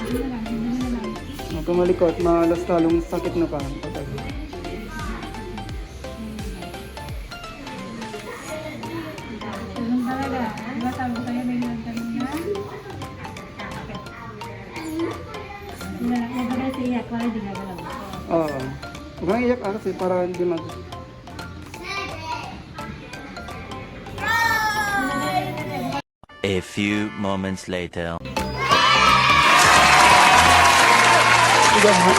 Huwag kang malikot, malas talong sakit na ka. Ganun talaga. Diba sabi ko sa'yo, may ganun na? Huwag na siya iyak, wala di gagalaw. Oo. Huwag kang iyak kasi para hindi mag... A few moments later. Diba, ha?